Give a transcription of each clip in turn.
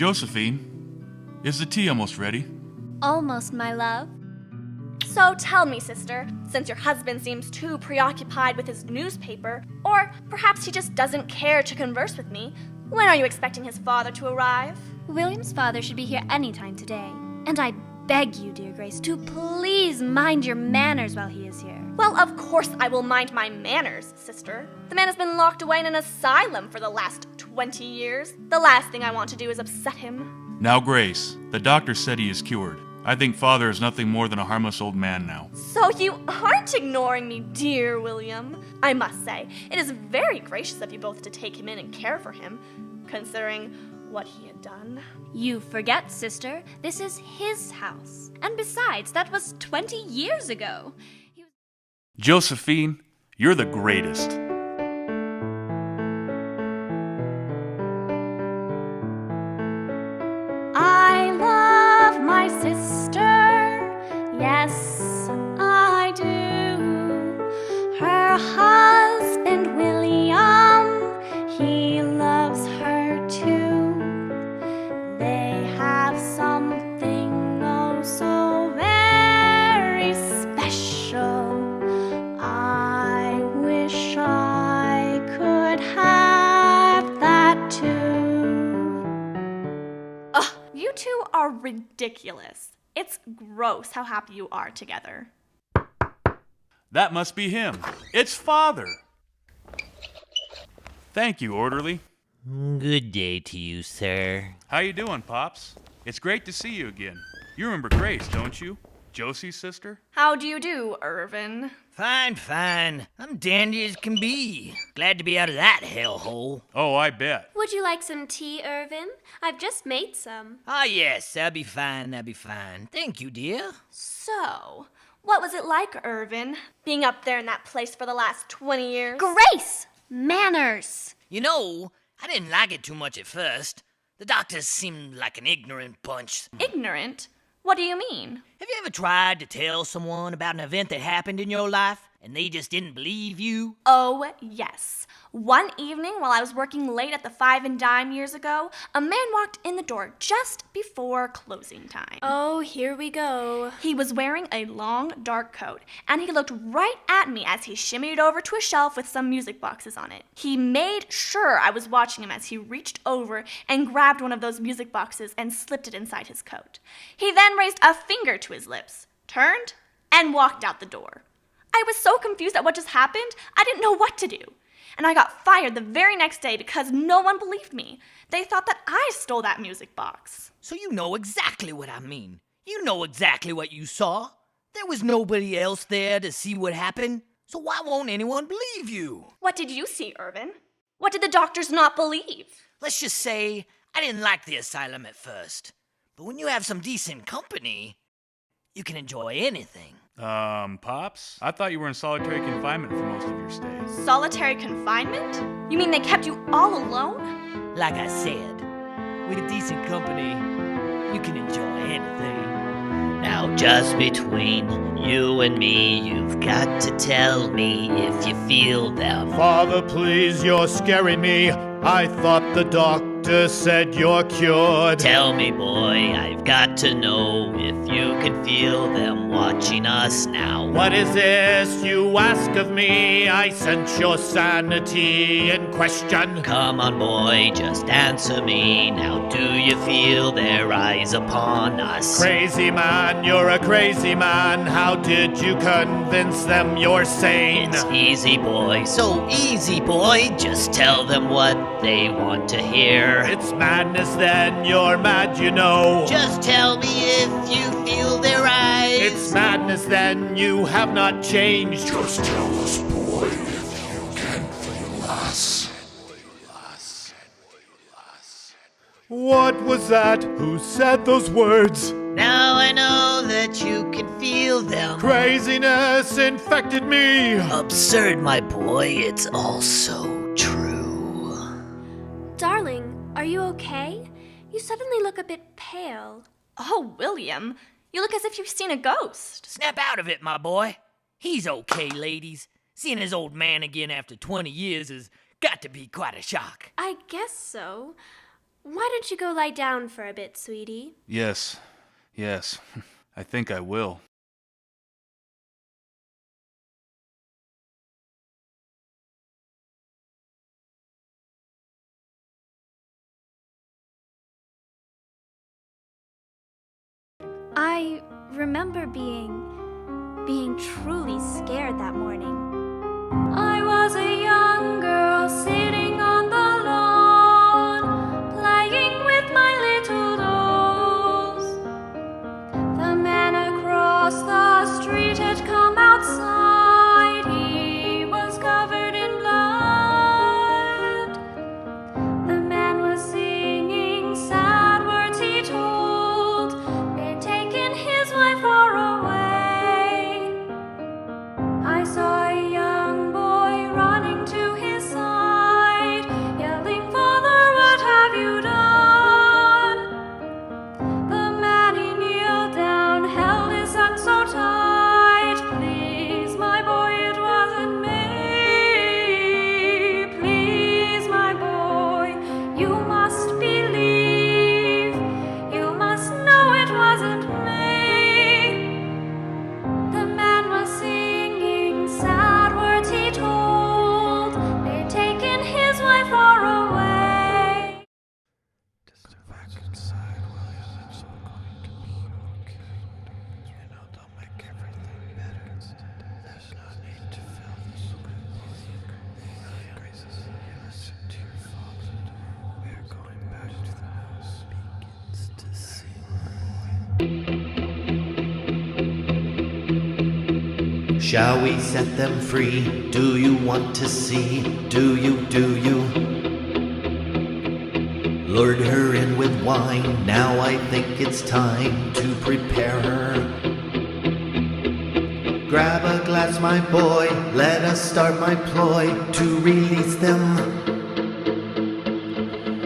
Josephine, is the tea almost ready? Almost, my love. So tell me, sister, since your husband seems too preoccupied with his newspaper, or perhaps he just doesn't care to converse with me, when are you expecting his father to arrive? William's father should be here any time today. And I beg you, dear Grace, to please mind your manners while he is here. Well, of course I will mind my manners, sister. The man has been locked away in an asylum for the last 20 years. The last thing I want to do is upset him. Now, Grace, the doctor said he is cured. I think Father is nothing more than a harmless old man now. So you aren't ignoring me, dear William. I must say, it is very gracious of you both to take him in and care for him, considering what he had done. You forget, sister, this is his house. And besides, that was 20 years ago. Josephine, you're the greatest. I love my sister, yes, I do. Her husband, William, he loves her too. They have something oh so very special. I wish I could have that too. Ugh, you two are ridiculous. It's gross how happy you are together. That must be him. It's Father. Thank you, orderly. Good day to you, sir. How you doing, Pops? It's great to see you again. You remember Grace, don't you? Josie's sister? How do you do, Irvin? Fine, fine. I'm dandy as can be. Glad to be out of that hellhole. Oh, I bet. Would you like some tea, Irvin? I've just made some. Ah, yes, that'll be fine, Thank you, dear. So, what was it like, Irvin, being up there in that place for the last 20 years? Grace! Manners! You know, I didn't like it too much at first. The doctors seemed like an ignorant bunch. Ignorant? What do you mean? Have you ever tried to tell someone about an event that happened in your life, and they just didn't believe you? Oh, yes. One evening while I was working late at the Five and Dime years ago, a man walked in the door just before closing time. Oh, here we go. He was wearing a long, dark coat, and he looked right at me as he shimmied over to a shelf with some music boxes on it. He made sure I was watching him as he reached over and grabbed one of those music boxes and slipped it inside his coat. He then raised a finger to his lips, turned, and walked out the door. I was so confused at what just happened, I didn't know what to do. And I got fired the very next day because no one believed me. They thought that I stole that music box. So you know exactly what I mean. You know exactly what you saw. There was nobody else there to see what happened. So why won't anyone believe you? What did you see, Irvin? What did the doctors not believe? Let's just say I didn't like the asylum at first. But when you have some decent company, you can enjoy anything. Pops? I thought you were in solitary confinement for most of your stay. Solitary confinement? You mean they kept you all alone? Like I said, with a decent company, you can enjoy anything. Now just between you and me, you've got to tell me if you feel them. Father, please, you're scaring me. I thought the doctor said you're cured. Tell me, boy, I've got to know if you can feel them watching us now. What is this you ask of me? I sense your sanity in question. Come on, boy, just answer me. Now do you feel their eyes upon us? Crazy man, you're a crazy man. How did you convince them you're sane? It's easy, boy, so easy, boy. Just tell them what they want to hear. It's madness then, you're mad, you know. Just tell me if you feel their eyes. It's madness then, you have not changed. Just tell us, boy, if you can feel us. What was that? Who said those words? Now I know that you can feel them. Craziness infected me. Absurd, my boy, it's all so true. Darling, are you okay? You suddenly look a bit pale. Oh, William, you look as if you've seen a ghost. Snap out of it, my boy. He's okay, ladies. Seeing his old man again after 20 years has got to be quite a shock. I guess so. Why don't you go lie down for a bit, sweetie? Yes, yes, I think I will. I remember being truly scared that morning. I was a young girl sitting on the lawn, playing with my little dolls. The man across the street had come outside. He was covered in blood. The man was singing sad words he told. They'd taken his wife far away. I saw a young boy running to his side, yelling, "Father, what have you done?" The man, he kneeled down, held his son so tight. "Please, my boy, it wasn't me. Please, my boy, you must believe. You must know it wasn't me." The man was singing sad words he told. They'd taken his wife far away. Shall we set them free? Do you want to see? Do you? Lured her in with wine, now I think it's time to prepare her. Grab a glass, my boy, let us start my ploy to release them.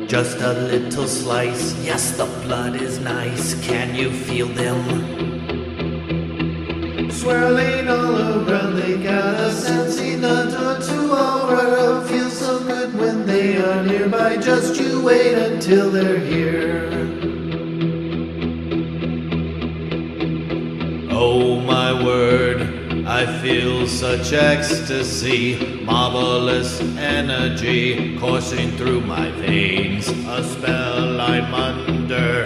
Just a little slice, yes, the blood is nice, can you feel them? Swirling all around, they got a sense enough to all around. Feels so good when they are nearby. Just you wait until they're here. Oh my word, I feel such ecstasy, marvelous energy coursing through my veins. A spell I'm under.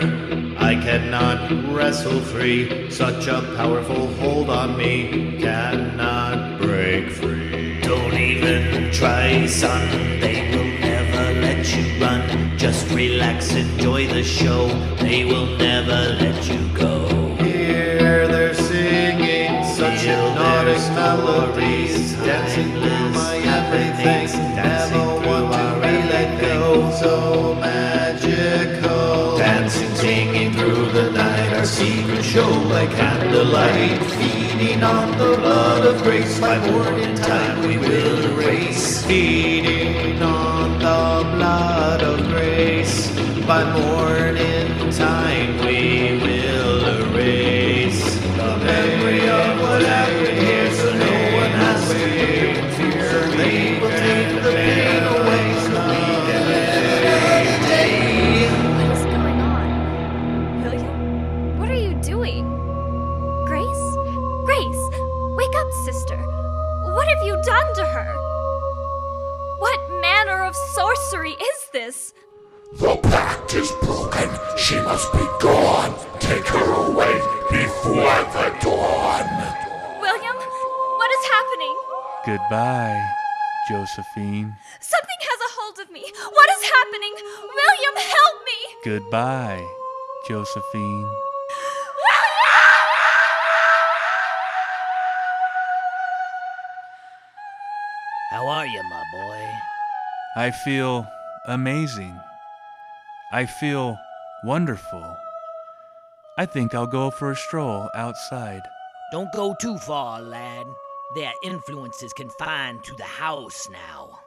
I cannot wrestle free. Such a powerful hold on me cannot break free. Don't even try, son. They will never let you run. Just relax, enjoy the show. They will never let you go. Here they're singing such hypnotic melodies, dancing through my everything. Never want to be let go. So magical. Dancing, singing through the night, our secret show like candlelight. Feeding on the blood of grace, by morning time we will erase. Feeding on the blood of grace, by morning time we will erase. The memory of what happened here, so no one has to live in fear. They will take the pain away, so we can every day. What is going on? William? What are you doing? Grace? Grace! Wake up, sister! What have you done to her? What manner of sorcery is this? The pact is broken. She must be gone. Take her away before the dawn. William, what is happening? Goodbye, Josephine. Something has a hold of me. What is happening? William, help me! Goodbye, Josephine. How are you, my boy? I feel amazing. I feel wonderful. I think I'll go for a stroll outside. Don't go too far, lad. Their influence is confined to the house now.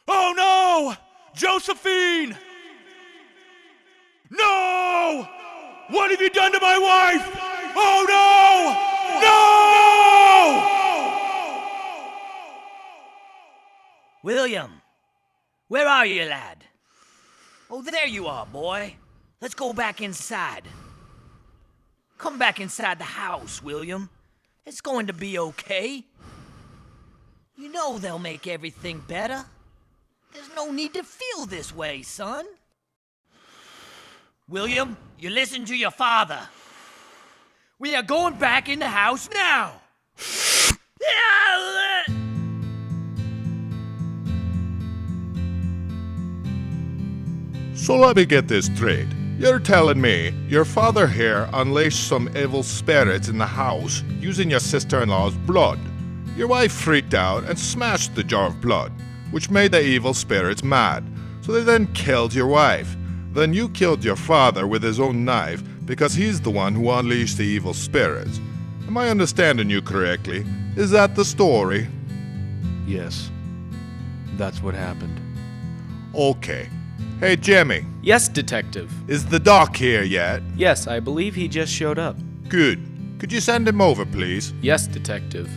Oh no! Josephine! No! What have you done to my wife? Oh no! No! William, where are you, lad? Oh, there you are, boy. Let's go back inside. Come back inside the house, William. It's going to be okay. You know they'll make everything better. There's no need to feel this way, son. William, you listen to your father. We are going back in the house now. So let me get this straight. You're telling me your father here unleashed some evil spirits in the house using your sister-in-law's blood. Your wife freaked out and smashed the jar of blood, which made the evil spirits mad. So they then killed your wife. Then you killed your father with his own knife because he's the one who unleashed the evil spirits. Am I understanding you correctly? Is that the story? Yes, that's what happened. Okay. Hey, Jimmy, Yes, Detective. is the doc here yet? Yes, I believe he just showed up. Good. Could you send him over, please? Yes, Detective.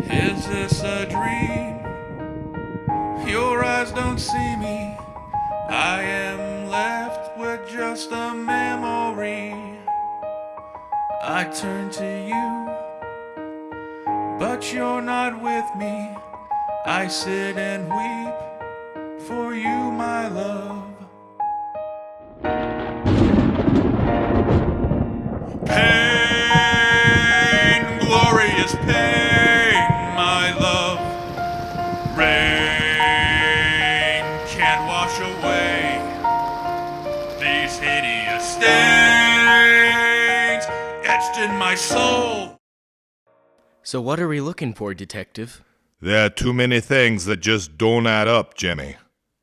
Is this a dream? Your eyes don't see me. I am left with just a memory. I turn to you, but you're not with me. I sit and weep for you, my love. Pain, glorious pain, my love. Rain can't wash away these hideous stains etched in my soul. So what are we looking for, Detective? There are too many things that just don't add up, Jimmy.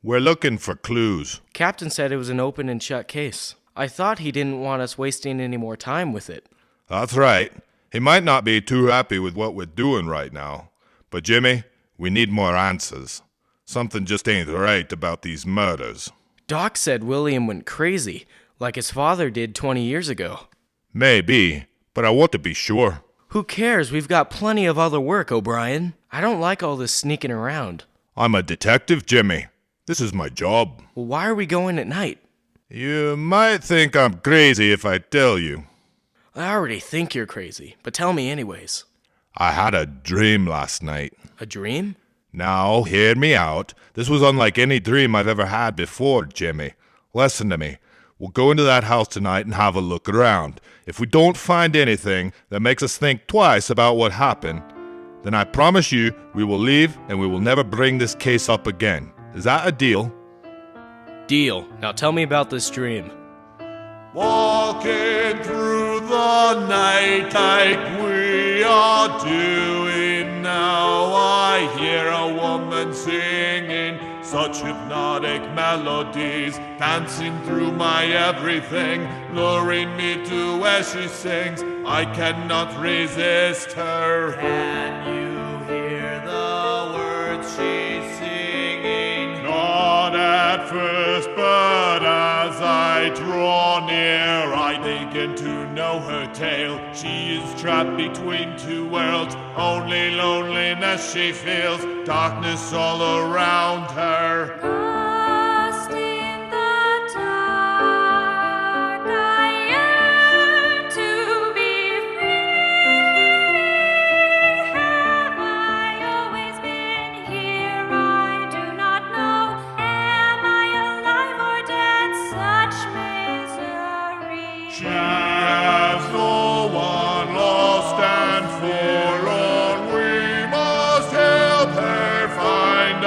We're looking for clues. Captain said it was an open and shut case. I thought he didn't want us wasting any more time with it. That's right. He might not be too happy with what we're doing right now. But Jimmy, we need more answers. Something just ain't right about these murders. Doc said William went crazy, like his father did 20 years ago. Maybe, but I want to be sure. Who cares? We've got plenty of other work, O'Brien. I don't like all this sneaking around. I'm a detective, Jimmy. This is my job. Well, why are we going at night? You might think I'm crazy if I tell you. I already think you're crazy, but tell me anyways. I had a dream last night. A dream? Now, hear me out. This was unlike any dream I've ever had before, Jimmy. Listen to me. We'll go into that house tonight and have a look around. If we don't find anything that makes us think twice about what happened, then I promise you we will leave and we will never bring this case up again. Is that a deal? Deal. Now tell me about this dream. Walking through the night like we are doing now, I hear a woman singing such hypnotic melodies, dancing through my everything, luring me to where she sings. I cannot resist her. Can you hear the words she's singing? Not at first, but as I draw near, I begin to know her tale. She is trapped between two worlds, only loneliness she feels, darkness all around her. Lost in the dark, I yearn to be free. Have I always been here? I do not know. Am I alive or dead? Such misery. She has no one lost and forlorn. We must help her find a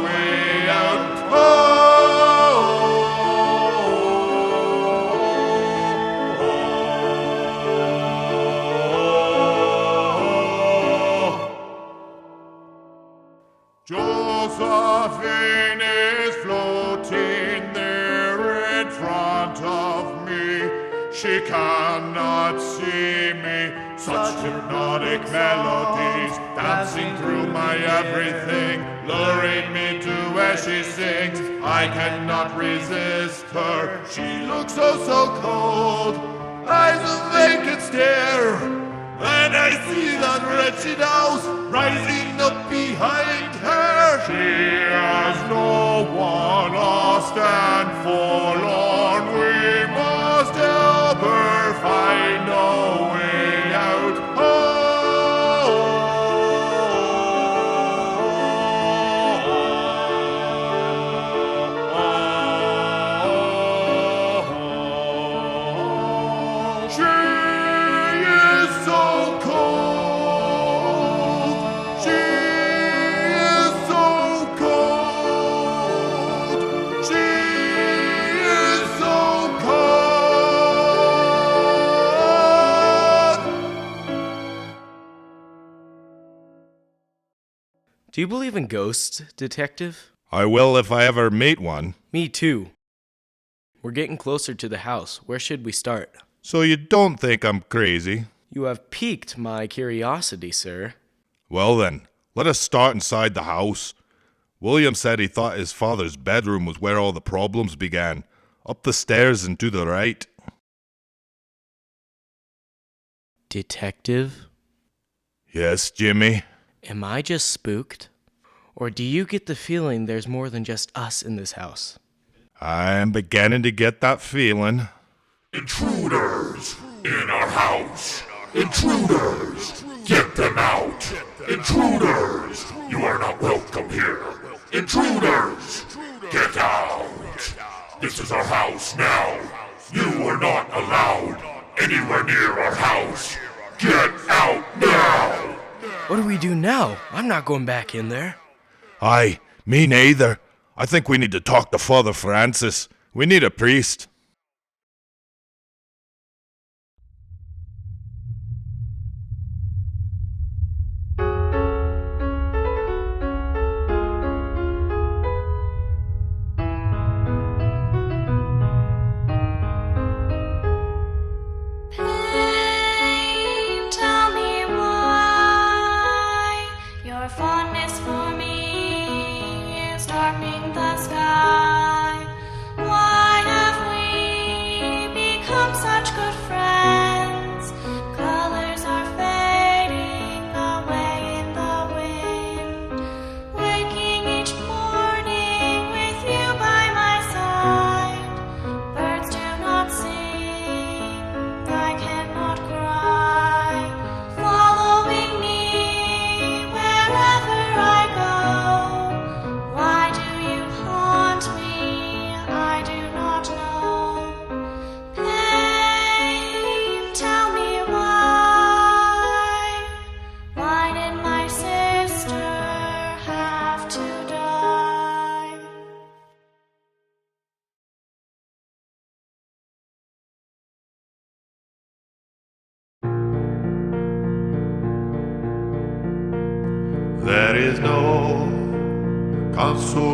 way out. Joseph. coffin is floating there in front of me. She cannot see me. Such hypnotic melodies dancing through my everything, luring me to where she sings. I cannot resist her. She looks so cold, eyes of vacant stare. And I see that wretched house rising up behind her. She has no one lost and forlorn. We must help her find a way out. She is so cold. She is so cold. She is so cold. Do you believe in ghosts, Detective? I will if I ever meet one. Me too. We're getting closer to the house. Where should we start? So you don't think I'm crazy? You have piqued my curiosity, sir. Well then, let us start inside the house. William said he thought his father's bedroom was where all the problems began. Up the stairs and to the right. Detective? Yes, Jimmy? Am I just spooked? Or do you get the feeling there's more than just us in this house? I'm beginning to get that feeling. Intruders in our house. Intruders, get them out. Intruders, you are not welcome here. Intruders, get out. This is our house now. You are not allowed anywhere near our house. Get out now. What do we do now? I'm not going back in there. Aye, me neither. I think we need to talk to Father Francis. We need a priest. Pain, tell me why your fondness for me is darkening the sky. Why have we become such good friends? Colors are fading away in the wind. Waking each morning with you by my side. Birds do not sing, I cannot cry. Following me wherever I go. Why do you haunt me? I do not know. Pain, tell me why. Why did my sister have to die? There is no consolation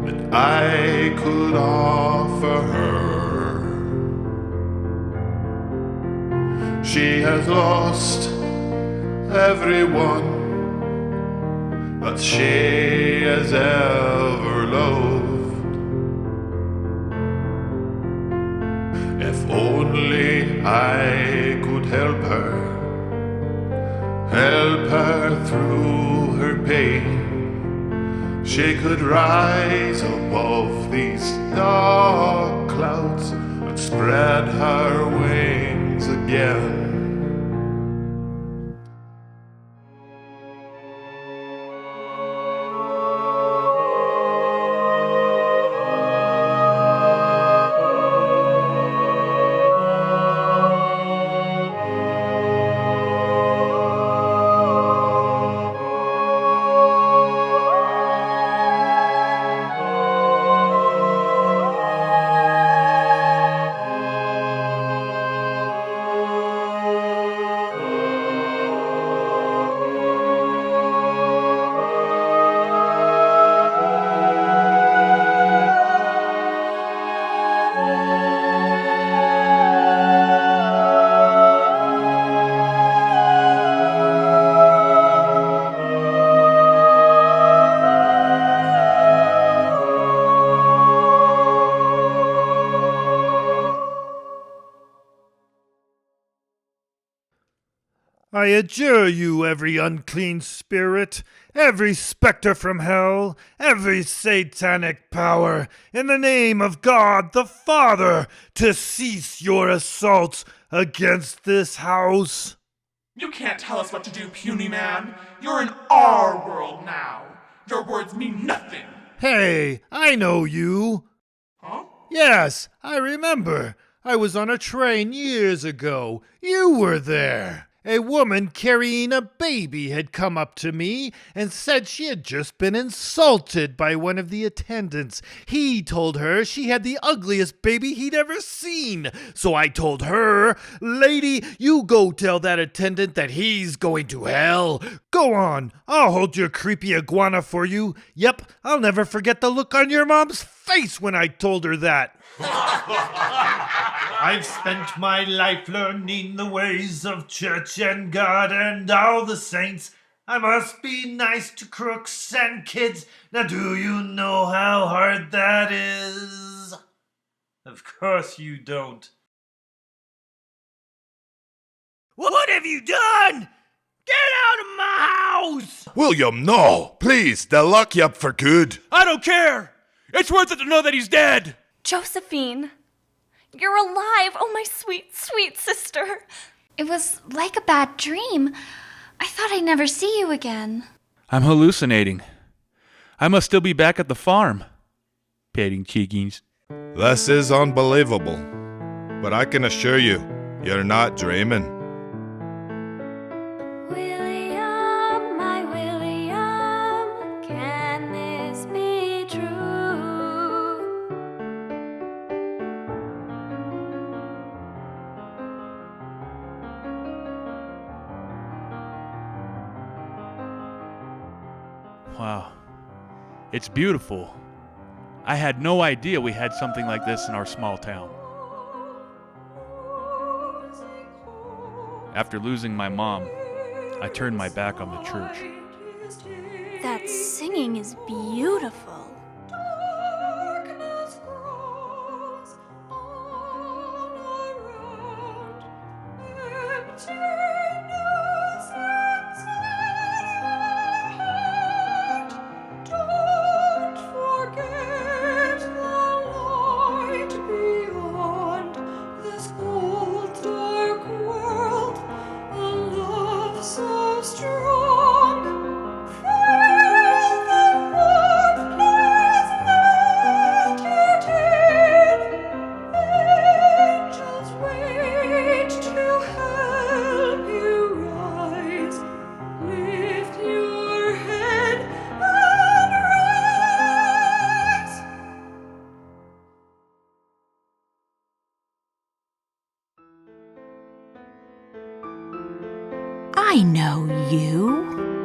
that I could offer her. She has lost everyone that she has ever loved. If only I could help her through her pain, she could rise above these dark clouds and spread her wings again. I adjure you, every unclean spirit, every specter from hell, every satanic power, in the name of God the Father, to cease your assaults against this house. You can't tell us what to do, puny man. You're in our world now. Your words mean nothing. Hey, I know you. Huh? Yes, I remember. I was on a train years ago. You were there. A woman carrying a baby had come up to me and said she had just been insulted by one of the attendants. He told her she had the ugliest baby he'd ever seen. So I told her, "Lady, you go tell that attendant that he's going to hell. Go on, I'll hold your creepy iguana for you. Yep, I'll never forget the look on your mom's face when I told her that." I've spent my life learning the ways of church and God and all the saints. I must be nice to crooks and kids. Now do you know how hard that is? Of course you don't. What have you done? Get out of my house! William, no! Please, they'll lock you up for good. I don't care. It's worth it to know that he's dead. Josephine, you're alive. Oh, my sweet, sweet sister. It was like a bad dream. I thought I'd never see you again. I'm hallucinating. I must still be back at the farm. Petting chickens. This is unbelievable. But I can assure you, you're not dreaming. William, my William, can this be true? Wow. It's beautiful. I had no idea we had something like this in our small town. After losing my mom, I turned my back on the church. That singing is beautiful. I know you.